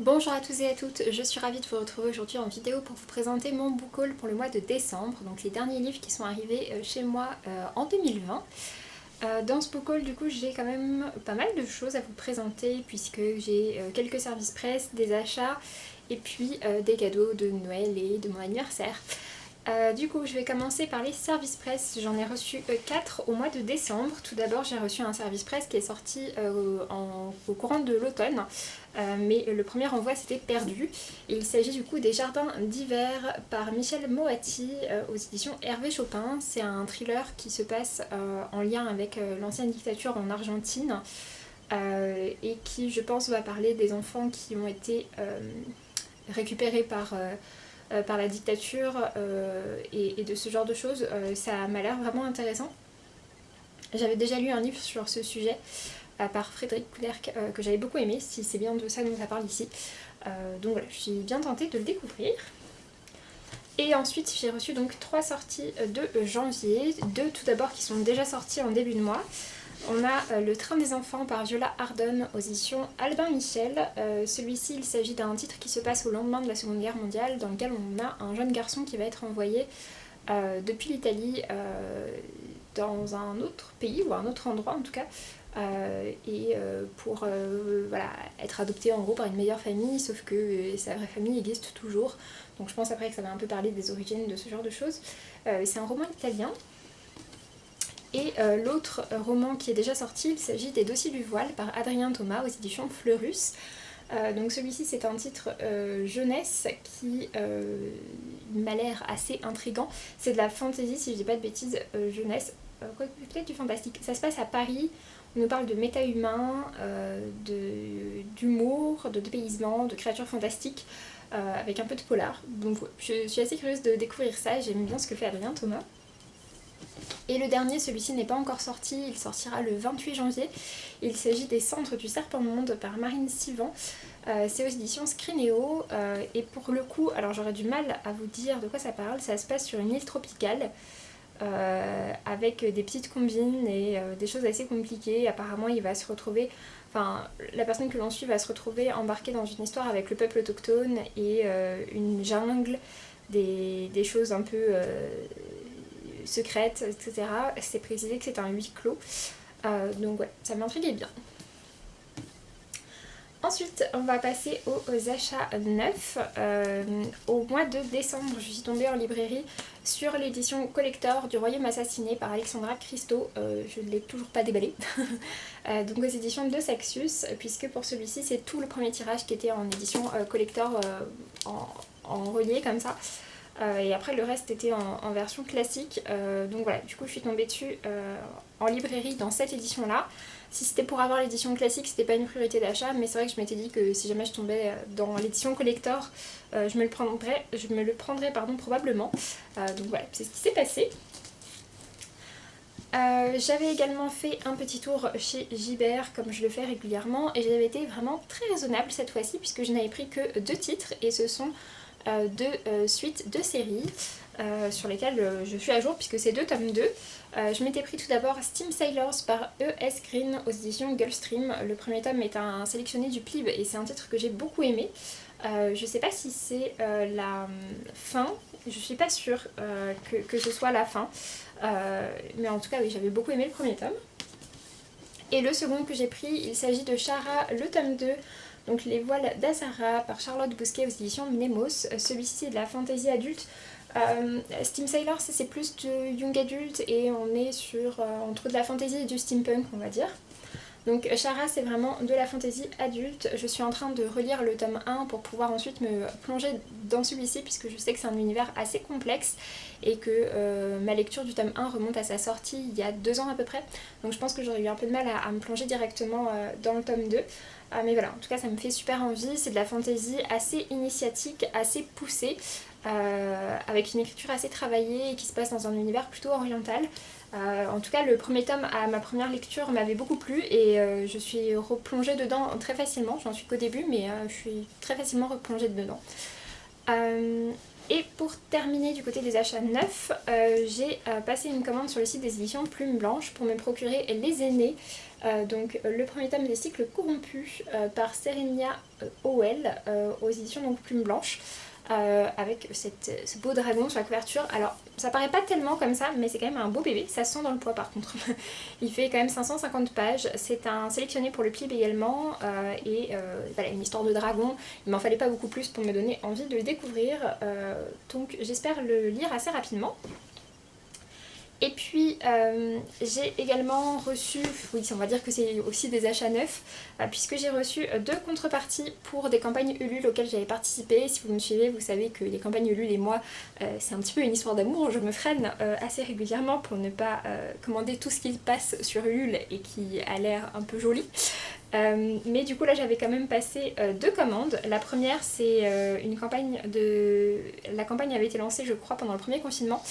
Bonjour à tous et à toutes, je suis ravie de vous retrouver aujourd'hui en vidéo pour vous présenter mon book haul pour le mois de décembre, donc les derniers livres qui sont arrivés chez moi en 2020. Dans ce book haul du coup j'ai quand même pas mal de choses à vous présenter puisque j'ai quelques services presse, des achats et puis des cadeaux de Noël et de mon anniversaire. Du coup je vais commencer par les services presse, j'en ai reçu 4 au mois de décembre. Tout d'abord j'ai reçu un service presse qui est sorti au courant de l'automne, mais le premier envoi s'était perdu. Et il s'agit du coup des Jardins d'hiver par Michel Moati aux éditions Hervé Chopin. C'est un thriller qui se passe en lien avec l'ancienne dictature en Argentine et qui je pense va parler des enfants qui ont été récupérés par la dictature et de ce genre de choses. Ça m'a l'air vraiment intéressant. J'avais déjà lu un livre sur ce sujet par Frédéric Couderc que j'avais beaucoup aimé, si c'est bien de ça dont ça parle ici. Donc voilà, je suis bien tentée de le découvrir. Et ensuite j'ai reçu donc 3 sorties de janvier, 2 tout d'abord qui sont déjà sorties en début de mois. On a Le Train des enfants par Viola Ardon aux éditions Albin Michel. Celui-ci, il s'agit d'un titre qui se passe au lendemain de la Seconde Guerre mondiale, dans lequel on a un jeune garçon qui va être envoyé depuis l'Italie dans un autre pays, ou un autre endroit en tout cas, pour voilà, être adopté en gros par une meilleure famille, sauf que sa vraie famille existe toujours. Donc je pense après que ça va un peu parler des origines de ce genre de choses. C'est un roman italien. Et l'autre roman qui est déjà sorti, il s'agit des Dossiers du voile par Adrien Thomas aux éditions Fleurus. Donc celui-ci c'est un titre jeunesse qui m'a l'air assez intriguant. C'est de la fantasy si je dis pas de bêtises, jeunesse, peut-être du fantastique. Ça se passe à Paris, on nous parle de méta-humains, d'humour, de dépaysement, de créatures fantastiques, avec un peu de polar. Donc je suis assez curieuse de découvrir ça, j'aime bien ce que fait Adrien Thomas. Et le dernier, celui-ci n'est pas encore sorti, il sortira le 28 janvier. Il s'agit des Cendres du Serpent-Monde par Marine Sivan. C'est aux éditions Scrinéo. Et pour le coup, alors j'aurais du mal à vous dire de quoi ça parle. Ça se passe sur une île tropicale avec des petites combines et des choses assez compliquées. Apparemment, il va se retrouver... Enfin, la personne que l'on suit va se retrouver embarquée dans une histoire avec le peuple autochtone et une jungle, des choses un peu... secrètes, etc. C'est précisé que c'est un huis clos. Donc ouais, ça m'intriguait bien. Ensuite, on va passer aux achats neufs. Au mois de décembre, je suis tombée en librairie sur l'édition collector du Royaume assassiné par Alexandra Christo. Je ne l'ai toujours pas déballé. Donc aux éditions de Saxus, puisque pour celui-ci, c'est tout le premier tirage qui était en édition collector en relié comme ça. Et après le reste était en version classique, donc voilà, du coup je suis tombée dessus en librairie dans cette édition là. Si c'était pour avoir l'édition classique, c'était pas une priorité d'achat, mais c'est vrai que je m'étais dit que si jamais je tombais dans l'édition collector, je me le prendrais probablement. Donc voilà, c'est ce qui s'est passé. J'avais également fait un petit tour chez Gibert comme je le fais régulièrement et j'avais été vraiment très raisonnable cette fois-ci puisque je n'avais pris que 2 titres et ce sont de suites de séries sur lesquelles je suis à jour puisque c'est 2 tomes 2. Je m'étais pris tout d'abord Steam Sailors par E.S. Green aux éditions Gulfstream. Le premier tome est un sélectionné du PLIB et c'est un titre que j'ai beaucoup aimé. Je sais pas si c'est la fin, je suis pas sûre que ce soit la fin, mais en tout cas oui, j'avais beaucoup aimé le premier tome. Et le second que j'ai pris, il s'agit de Shara, le tome 2, donc Les voiles d'Azara par Charlotte Bousquet aux éditions Mnemos. Celui-ci c'est de la fantasy adulte. Steam Sailors c'est plus de young adulte et on est sur entre de la fantasy et du steampunk on va dire. Donc Shara c'est vraiment de la fantasy adulte. Je suis en train de relire le tome 1 pour pouvoir ensuite me plonger dans celui-ci puisque je sais que c'est un univers assez complexe et que ma lecture du tome 1 remonte à sa sortie il y a 2 ans à peu près. Donc je pense que j'aurais eu un peu de mal à me plonger directement dans le tome 2. Mais voilà, en tout cas ça me fait super envie. C'est de la fantasy assez initiatique, assez poussée, avec une écriture assez travaillée et qui se passe dans un univers plutôt oriental. En tout cas le premier tome à ma première lecture m'avait beaucoup plu et je suis replongée dedans très facilement. J'en suis qu'au début mais je suis très facilement replongée dedans. Et pour terminer du côté des achats neufs, j'ai passé une commande sur le site des éditions Plume Blanche pour me procurer Les Aînés, donc le premier tome des cycles corrompus par Serenia Howell aux éditions donc Plume Blanche. Avec ce beau dragon sur la couverture. Alors ça paraît pas tellement comme ça, mais c'est quand même un beau bébé, ça se sent dans le poids par contre. Il fait quand même 550 pages, c'est un sélectionné pour le Plib également, voilà, une histoire de dragon. Il m'en fallait pas beaucoup plus pour me donner envie de le découvrir, donc j'espère le lire assez rapidement. Et puis j'ai également reçu, oui on va dire que c'est aussi des achats neufs, puisque j'ai reçu 2 contreparties pour des campagnes Ulule auxquelles j'avais participé. Si vous me suivez, vous savez que les campagnes Ulule et moi, c'est un petit peu une histoire d'amour. Je me freine assez régulièrement pour ne pas commander tout ce qui passe sur Ulule et qui a l'air un peu joli. Mais du coup là j'avais quand même passé 2 commandes. La première c'est une campagne La campagne avait été lancée je crois pendant le premier confinement.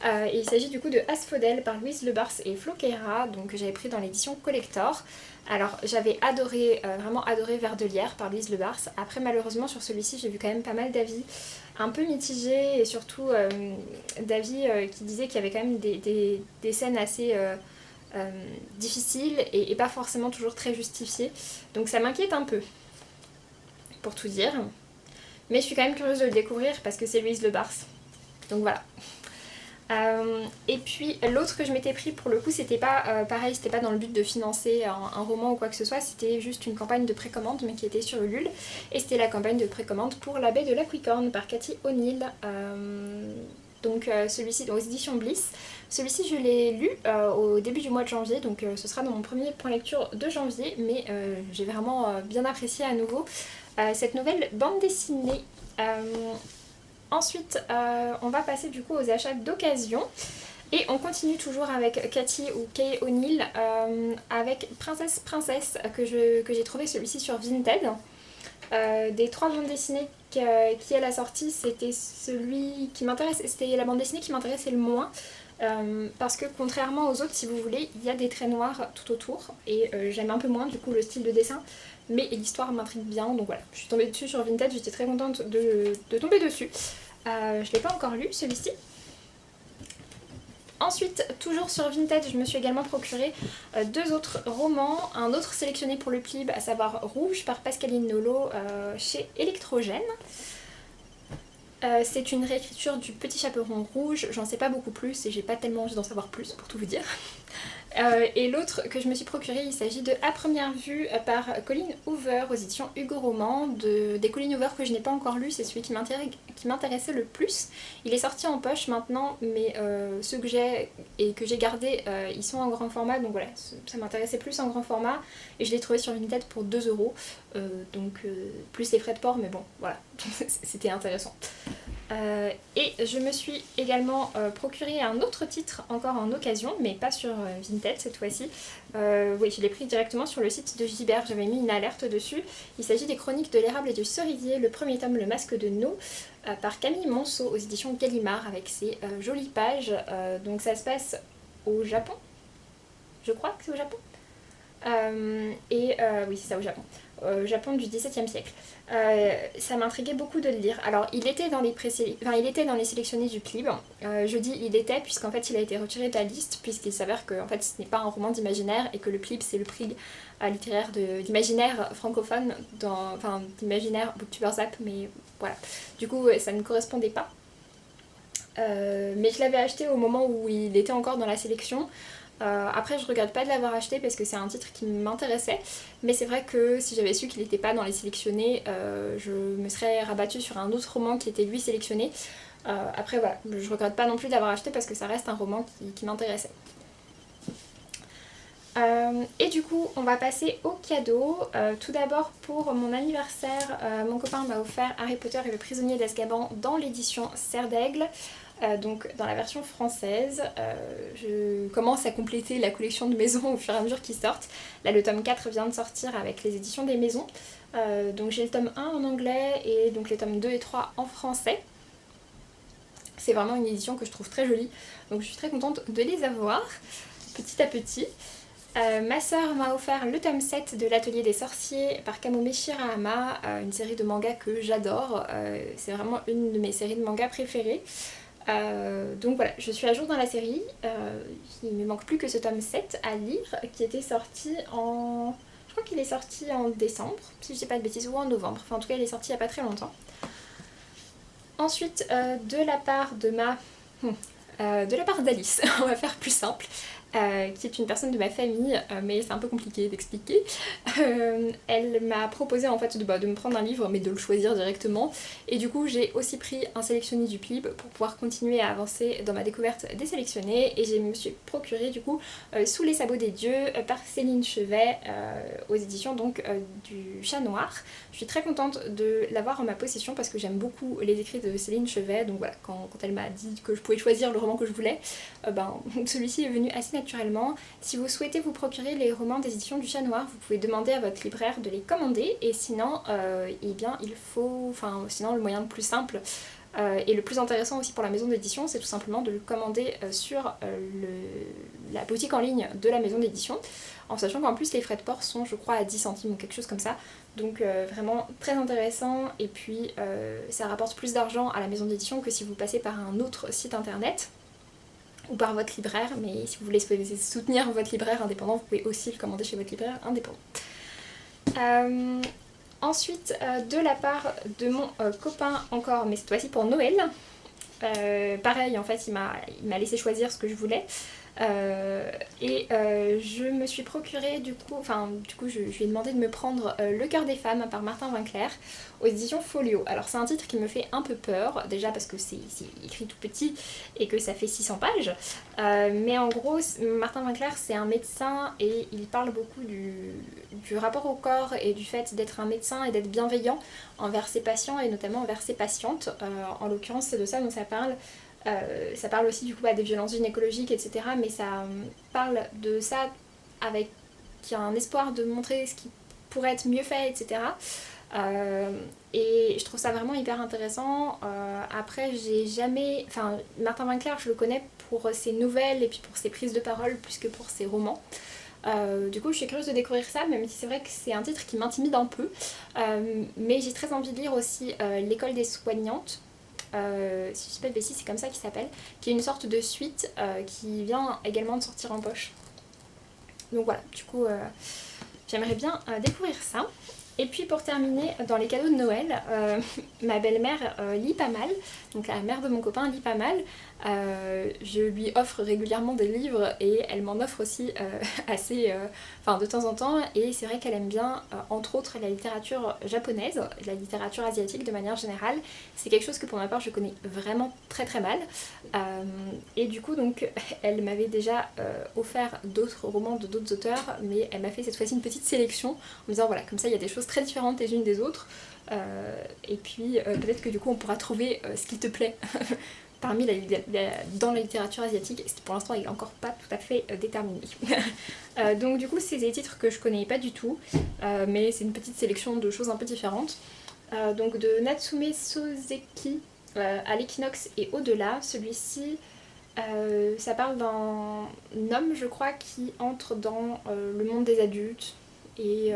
Et il s'agit du coup de Asphodel par Louise Le Bars et Flo Keira, donc j'avais pris dans l'édition collector. Alors j'avais adoré, vraiment adoré Vers de lierre par Louise Le Bars. Après malheureusement sur celui-ci j'ai vu quand même pas mal d'avis un peu mitigés et surtout d'avis qui disaient qu'il y avait quand même des scènes assez difficiles et pas forcément toujours très justifiées. Donc ça m'inquiète un peu, pour tout dire. Mais je suis quand même curieuse de le découvrir parce que c'est Louise Le Bars. Donc voilà. Et puis l'autre que je m'étais pris pour le coup c'était pas pareil, c'était pas dans le but de financer un roman ou quoi que ce soit, c'était juste une campagne de précommande mais qui était sur Ulule, et c'était la campagne de précommande pour La Baie de l'Aquicorne par Cathy O'Neill. Donc celui-ci aux éditions Bliss. Celui-ci je l'ai lu au début du mois de janvier, donc ce sera dans mon premier point lecture de janvier, mais j'ai vraiment bien apprécié à nouveau cette nouvelle bande dessinée. Ensuite, on va passer du coup aux achats d'occasion. Et on continue toujours avec Cathy ou Kay O'Neill avec Princesse que j'ai trouvé celui-ci sur Vinted. Des 3 bandes dessinées qu'elle a sorties, c'était celui qui m'intéresse, c'était la bande dessinée qui m'intéressait le moins. Parce que contrairement aux autres, si vous voulez, il y a des traits noirs tout autour et j'aime un peu moins du coup le style de dessin, mais l'histoire m'intrigue bien, donc voilà, je suis tombée dessus sur Vinted, j'étais très contente de tomber dessus. Je ne l'ai pas encore lu celui-ci. Ensuite, toujours sur Vinted, je me suis également procuré 2 autres romans, un autre sélectionné pour le Plib, à savoir Rouge par Pascaline Nolo chez Electrogène. C'est une réécriture du Petit Chaperon Rouge, j'en sais pas beaucoup plus et j'ai pas tellement envie d'en savoir plus pour tout vous dire. Et l'autre que je me suis procuré, il s'agit de À première vue par Colleen Hoover aux éditions Hugo Roman. Des Colleen Hoover que je n'ai pas encore lu, c'est celui qui m'intéressait le plus. Il est sorti en poche maintenant, mais ceux que j'ai et que j'ai gardés, ils sont en grand format, donc voilà, ça m'intéressait plus en grand format. Et je l'ai trouvé sur Vinted pour 2 €, donc plus les frais de port, mais bon, voilà, c'était intéressant. Et je me suis également procuré un autre titre encore en occasion, mais pas sur Vinted cette fois-ci. Oui, je l'ai pris directement sur le site de Gibert, j'avais mis une alerte dessus. Il s'agit des Chroniques de l'érable et du cerisier, le premier tome Le Masque de No, par Camille Monceau aux éditions Gallimard, avec ses jolies pages. Donc ça se passe au Japon, je crois que c'est au Japon. Oui, c'est ça, au Japon. Japon du XVIIe siècle. Ça m'intriguait beaucoup de le lire. Alors, il était dans les sélectionnés du Plib. Je dis il était, puisqu'en fait, il a été retiré de la liste, puisqu'il s'avère que en fait, ce n'est pas un roman d'imaginaire et que le Plib, c'est le prix littéraire d'imaginaire francophone, d'imaginaire Booktubers App, mais voilà. Du coup, ça ne correspondait pas. Mais je l'avais acheté au moment où il était encore dans la sélection. Après je regrette pas de l'avoir acheté parce que c'est un titre qui m'intéressait, mais c'est vrai que si j'avais su qu'il n'était pas dans les sélectionnés, je me serais rabattue sur un autre roman qui était lui sélectionné. Après voilà, je regrette pas non plus d'avoir acheté parce que ça reste un roman qui m'intéressait. Et du coup on va passer aux cadeaux. Tout d'abord pour mon anniversaire, mon copain m'a offert Harry Potter et le prisonnier d'Azkaban dans l'édition Serre d'Aigle. Donc dans la version française, je commence à compléter la collection de maisons au fur et à mesure qu'ils sortent. Là le tome 4 vient de sortir avec les éditions des maisons. Donc j'ai le tome 1 en anglais et donc les tomes 2 et 3 en français. C'est vraiment une édition que je trouve très jolie, donc je suis très contente de les avoir petit à petit. Ma sœur m'a offert le tome 7 de l'Atelier des Sorciers par Kamome Shirahama, une série de mangas que j'adore, c'est vraiment une de mes séries de mangas préférées. Donc voilà, je suis à jour dans la série, il ne me manque plus que ce tome 7 à lire qui était sorti en... Je crois qu'il est sorti en décembre, si je dis pas de bêtises, ou en novembre, enfin en tout cas il est sorti il n'y a pas très longtemps. Ensuite, de la part de de la part d'Alice, on va faire plus simple, qui est une personne de ma famille, mais c'est un peu compliqué d'expliquer. Elle m'a proposé en fait de me prendre un livre, mais de le choisir directement. Et du coup, j'ai aussi pris un sélectionné du PLIB pour pouvoir continuer à avancer dans ma découverte des sélectionnés. Et je me suis procuré du coup Sous les sabots des dieux par Céline Chevet aux éditions donc du Chat Noir. Je suis très contente de l'avoir en ma possession parce que j'aime beaucoup les écrits de Céline Chevet. Donc voilà, quand elle m'a dit que je pouvais choisir le roman que je voulais, celui-ci est venu assez naturellement. Si vous souhaitez vous procurer les romans des éditions du Chat Noir, vous pouvez demander à votre libraire de les commander, et sinon, sinon le moyen le plus simple et le plus intéressant aussi pour la maison d'édition, c'est tout simplement de le commander sur la boutique en ligne de la maison d'édition, en sachant qu'en plus les frais de port sont je crois à 10 centimes ou quelque chose comme ça, donc vraiment très intéressant, et puis ça rapporte plus d'argent à la maison d'édition que si vous passez par un autre site internet ou par votre libraire, mais si vous voulez soutenir votre libraire indépendant, vous pouvez aussi le commander chez votre libraire indépendant. Ensuite, de la part de mon copain encore, mais cette fois-ci pour Noël, pareil, en fait, il m'a laissé choisir ce que je voulais. Je me suis procuré du coup je lui ai demandé de me prendre Le cœur des femmes par Martin Winkler aux éditions Folio. Alors c'est un titre qui me fait un peu peur, déjà parce que c'est écrit tout petit et que ça fait 600 pages, mais en gros Martin Winkler c'est un médecin et il parle beaucoup du rapport au corps et du fait d'être un médecin et d'être bienveillant envers ses patients et notamment envers ses patientes. En l'occurrence c'est de ça dont ça parle. Ça parle aussi du coup des violences gynécologiques, etc. Mais ça parle de ça avec un espoir de montrer ce qui pourrait être mieux fait, etc. Et je trouve ça vraiment hyper intéressant. Après, j'ai jamais... Enfin, Martin Winkler, je le connais pour ses nouvelles et puis pour ses prises de parole plus que pour ses romans. Du coup je suis curieuse de découvrir ça, même si c'est vrai que c'est un titre qui m'intimide un peu, mais j'ai très envie de lire aussi L'école des soignantes, si je dis pas de bêtises c'est comme ça qu'il s'appelle, qui est une sorte de suite qui vient également de sortir en poche. Donc voilà, du coup j'aimerais bien découvrir ça. Et puis pour terminer, dans les cadeaux de Noël, ma belle-mère lit pas mal, donc la mère de mon copain lit pas mal. Je lui offre régulièrement des livres et elle m'en offre aussi de temps en temps, et c'est vrai qu'elle aime bien entre autres la littérature japonaise, la littérature asiatique de manière générale. C'est quelque chose que pour ma part je connais vraiment très très mal, et du coup donc elle m'avait déjà offert d'autres romans de d'autres auteurs, mais elle m'a fait cette fois-ci une petite sélection en me disant voilà, comme ça il y a des choses très différentes les unes des autres, et puis peut-être que du coup on pourra trouver ce qui te plaît parmi dans la littérature asiatique, ce qui pour l'instant est encore pas tout à fait déterminé. Donc du coup c'est des titres que je connais pas du tout, mais c'est une petite sélection de choses un peu différentes. Donc de Natsume Soseki, À l'équinoxe et au-delà, celui-ci ça parle d'un homme je crois qui entre dans le monde des adultes, et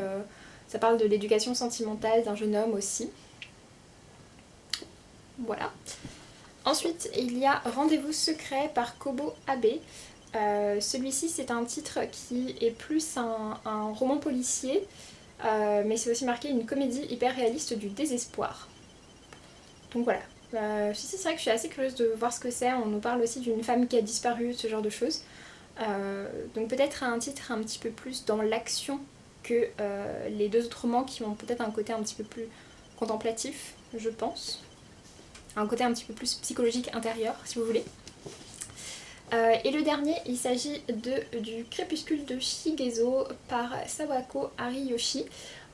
ça parle de l'éducation sentimentale d'un jeune homme aussi. Voilà. Ensuite, il y a Rendez-vous secret par Kobo Abe. Celui-ci, c'est un titre qui est plus un roman policier, mais c'est aussi marqué une comédie hyper réaliste du désespoir. Donc voilà. C'est vrai que je suis assez curieuse de voir ce que c'est. On nous parle aussi d'une femme qui a disparu, ce genre de choses. Donc peut-être un titre un petit peu plus dans l'action que les deux autres romans qui ont peut-être un côté un petit peu plus contemplatif, je pense. Un côté un petit peu plus psychologique intérieur, si vous voulez. Et le dernier, il s'agit du Crépuscule de Shigezo par Sawako Ariyoshi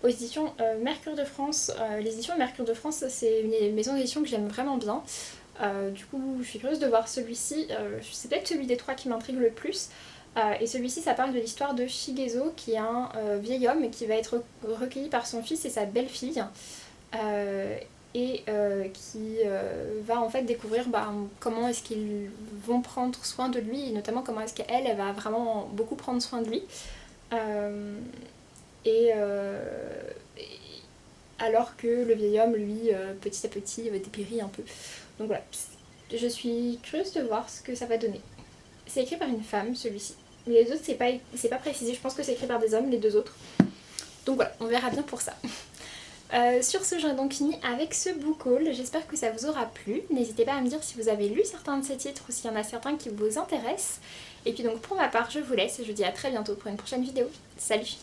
aux éditions Mercure de France. Les éditions Mercure de France, c'est une maison d'édition que j'aime vraiment bien. Du coup, je suis curieuse de voir celui-ci. C'est peut-être celui des trois qui m'intrigue le plus. Et celui-ci, ça parle de l'histoire de Shigezo, qui est un vieil homme qui va être recueilli par son fils et sa belle-fille. Qui va en fait découvrir comment est-ce qu'ils vont prendre soin de lui, et notamment comment est-ce qu'elle va vraiment beaucoup prendre soin de lui. Et alors que le vieil homme, lui, petit à petit, dépérit un peu. Donc voilà, je suis curieuse de voir ce que ça va donner. C'est écrit par une femme, celui-ci. Les autres, c'est pas précisé, je pense que c'est écrit par des hommes, les deux autres. Donc voilà, on verra bien pour ça. Sur ce, j'en ai donc fini avec ce book haul. J'espère que ça vous aura plu. N'hésitez pas à me dire si vous avez lu certains de ces titres ou s'il y en a certains qui vous intéressent. Et puis donc pour ma part, je vous laisse et je vous dis à très bientôt pour une prochaine vidéo. Salut!